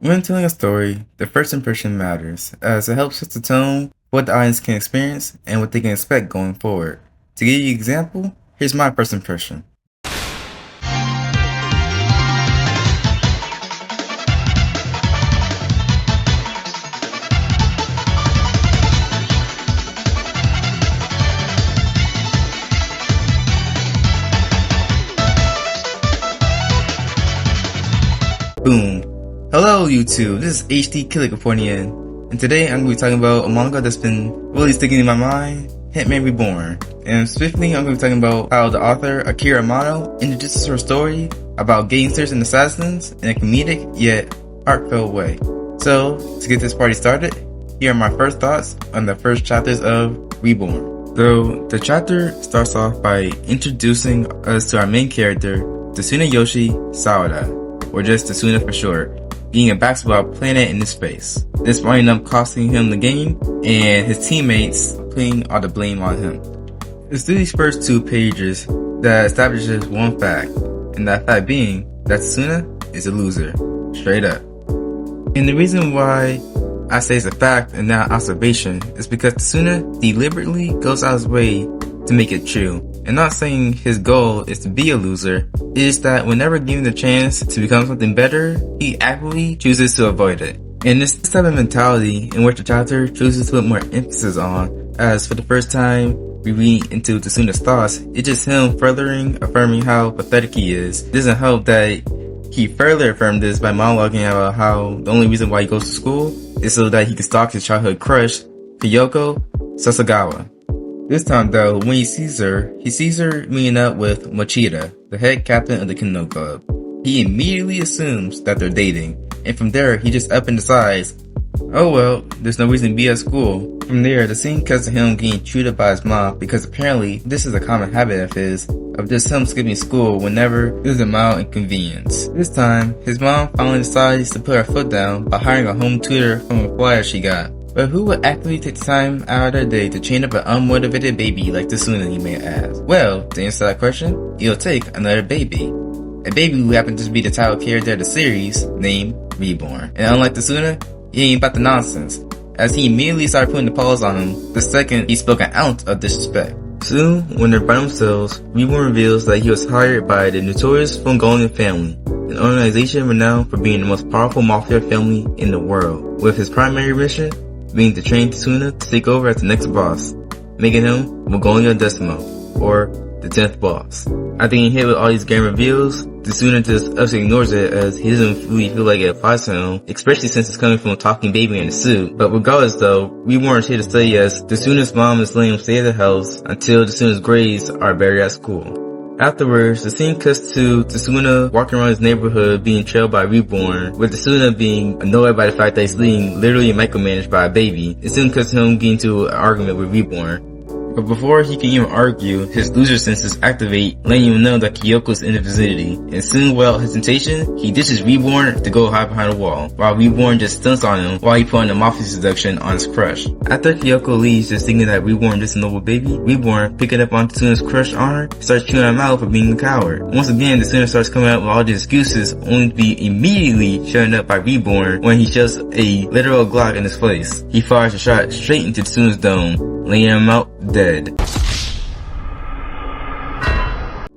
When telling a story, the first impression matters, as it helps set the tone, what the audience can experience, and what they can expect going forward. To give you an example, here's my first impression. Boom. Hello YouTube, this is HD Killer reporting in, and today I'm going to be talking about a manga that's been really sticking in my mind, Hitman Reborn. And specifically I'm going to be talking about how the author Akira Amano introduces her story about gangsters and assassins in a comedic yet heartfelt way. So, to get this party started, here are my first thoughts on the first chapters of Reborn. So, the chapter starts off by introducing us to our main character, Tsunayoshi Sawada, or just Tsuna for short, being a basketball planet in this space. This might end up costing him the game, and his teammates putting all the blame on him. It's through these first two pages that establishes one fact, and that fact being that Tsuna is a loser. Straight up. And the reason why I say it's a fact and not observation is because Tsuna deliberately goes out of his way to make it true. And not saying his goal is to be a loser, it is that whenever given the chance to become something better, he actively chooses to avoid it. And it's this type of mentality in which the chapter chooses to put more emphasis on, as for the first time we read into Tsuna's thoughts, it's just him furthering affirming how pathetic he is. It doesn't help that he further affirmed this by monologuing about how the only reason why he goes to school is so that he can stalk his childhood crush, Kyoko Sasagawa. This time though, when he sees her meeting up with Mochida, the head captain of the Kendo Club. He immediately assumes that they're dating, and from there he just up and decides, oh well, there's no reason to be at school. From there, the scene cuts to him getting treated by his mom because apparently this is a common habit of his, of just him skipping school whenever there's a mild inconvenience. This time, his mom finally decides to put her foot down by hiring a home tutor from a flyer she got. But who would actually take the time out of their day to train up an unmotivated baby like Tsuna, you may ask? Well, to answer that question, it'll take another baby. A baby who happens to be the title character of the series, named Reborn. And unlike Tsuna, he ain't about the nonsense, as he immediately started putting the paws on him the second he spoke an ounce of disrespect. Soon, when they're by themselves, Reborn reveals that he was hired by the notorious Vongola Family, an organization renowned for being the most powerful mafia family in the world, with his primary mission being to train Tsuna to take over as the next boss, making him Vongola Decimo, or the 10th boss. After getting hit with all these game reveals, Tsuna just absolutely ignores it as he doesn't really feel like it applies to him, especially since it's coming from a talking baby in a suit. But regardless though, we weren't here to say as Tsuna's mom is letting him stay at the house until Tsuna's grades are better at school. Afterwards, the scene cuts to Tsuna walking around his neighborhood being trailed by Reborn, with Tsuna being annoyed by the fact that he's being literally micromanaged by a baby. It soon cuts to him getting into an argument with Reborn. But before he can even argue, his loser senses activate, letting him know that Kyoko's in the vicinity. And soon, without hesitation, he ditches Reborn to go hide behind a wall, while Reborn just stunts on him while he putting a mafia seduction on his crush. After Kyoko leaves, just thinking that Reborn is a noble baby, Reborn, picking up on Tsuna's crush on her, starts chewing him out for being a coward. Once again, Tsuna starts coming up with all these excuses, only to be immediately shut up by Reborn when he shoves a literal Glock in his face. He fires a shot straight into Tsuna's dome, laying him out dead.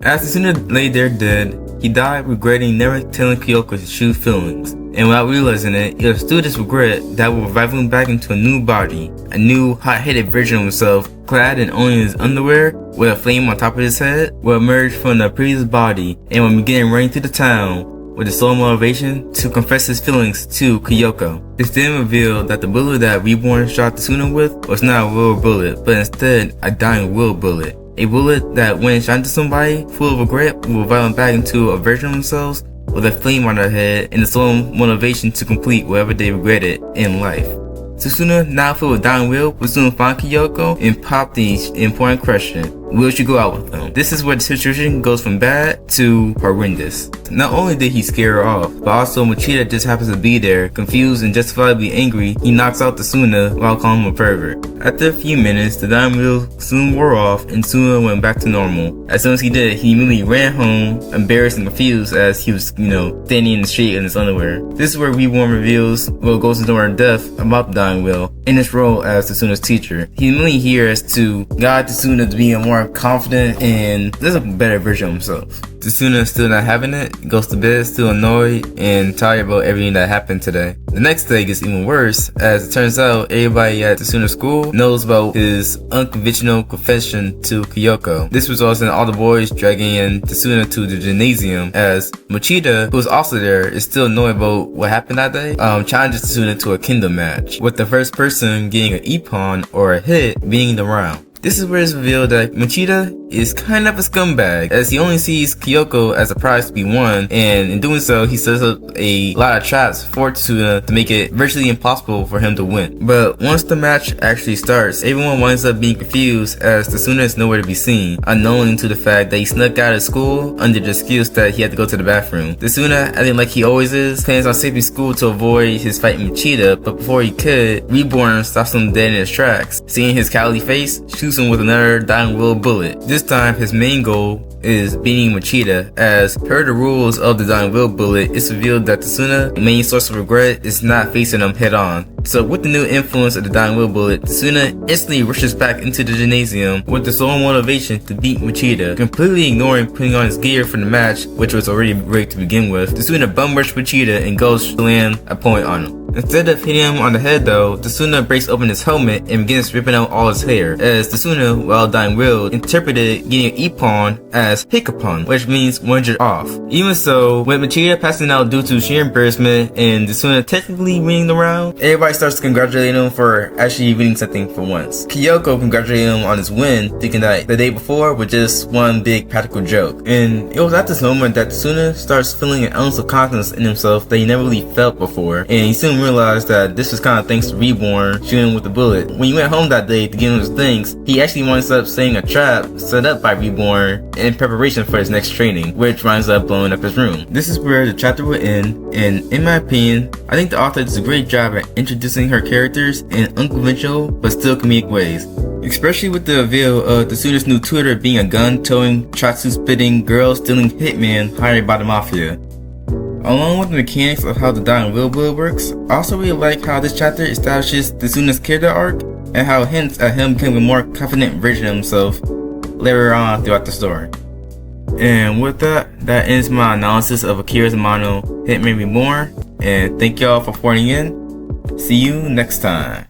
As Tsuna lay there dead, he died regretting never telling Kyoko his true feelings, and without realizing it, it was still this regret that would revive him back into a new body, a new hot-headed version of himself, clad in only his underwear, with a flame on top of his head, will emerge from the previous body, and will begin running through the town with the sole motivation to confess his feelings to Kyoko. This then revealed that the bullet that Reborn shot Tsuna with was not a real bullet, but instead a dying will bullet. A bullet that when shot into somebody full of regret will revive them back into a version of themselves with a flame on their head and the sole motivation to complete whatever they regretted in life. Tsuna, now filled with dying will, will soon find Kyoko and pop the important question: will she go out with him? This is where the situation goes from bad to horrendous. Not only did he scare her off, but also Machida just happens to be there, confused and justifiably angry. He knocks out the Tsuna while calling him a pervert. After a few minutes, the dying wheel soon wore off and Tsuna went back to normal. As soon as he did, he immediately ran home, embarrassed and confused as he was, standing in the street in his underwear. This is where Reborn reveals what goes into her depth about the dying wheel in his role as Tsuna's teacher. He immediately hears to guide Tsuna to be a more confident and there's a better version of himself. Tsuna is still not having it, goes to bed still annoyed and tired about everything that happened today. The next day gets even worse, as it turns out everybody at Tsuna's school knows about his unconventional confession to Kyoko. This results in all the boys dragging in Tsuna to the gymnasium, as Machida, who was also there, is still annoyed about what happened that day, challenges Tsuna to a kendo match, with the first person getting an ippon or a hit being the round. This is where it's revealed that Machida is kind of a scumbag, as he only sees Kyoko as a prize to be won, and in doing so, he sets up a lot of traps for Tsuna to make it virtually impossible for him to win. But once the match actually starts, everyone winds up being confused as Tsuna is nowhere to be seen, unknowing to the fact that he snuck out of school under the excuse that he had to go to the bathroom. Tsuna, acting like he always is, plans on saving school to avoid his fight with Machida, but before he could, Reborn stops him dead in his tracks. Seeing his cowardly face, shoots him with another dying will bullet. This time, his main goal is beating Machida, as per the rules of the dying will bullet, it's revealed that Tsuna's main source of regret is not facing him head on. So with the new influence of the dying will bullet, Tsuna instantly rushes back into the gymnasium with the sole motivation to beat Machida, completely ignoring putting on his gear for the match, which was already rigged to begin with. Tsuna bum rushes Machida and goes to land a point on him. Instead of hitting him on the head though, Tsuna breaks open his helmet and begins ripping out all his hair, as Tsuna, while dying will, interpreted getting an ippon as hikapon, which means 100 off. Even so, with Machida passing out due to sheer embarrassment and Tsuna technically winning the round, everybody starts to congratulate him for actually winning something for once. Kyoko congratulated him on his win, thinking that the day before was just one big practical joke. And it was at this moment that Tsuna starts feeling an ounce of confidence in himself that he never really felt before, and he soon realized that this was kind of thanks to Reborn shooting with the bullet. When he went home that day to give him his things, he actually winds up setting a trap set up by Reborn in preparation for his next training, which winds up blowing up his room. This is where the chapter will end, and in my opinion, I think the author does a great job at introducing her characters in unconventional but still comedic ways. Especially with the reveal of Tsuna's new tutor being a gun-towing, tracksuit-spitting, girl-stealing hitman hired by the Mafia. Along with the mechanics of how the dying will bullet works, I also really like how this chapter establishes Tsuna's character arc and how it hints at him becoming a more confident version of himself later on throughout the story. And with that ends my analysis of Akira Amano Hitman Reborn, and thank y'all for pouring in. See you next time.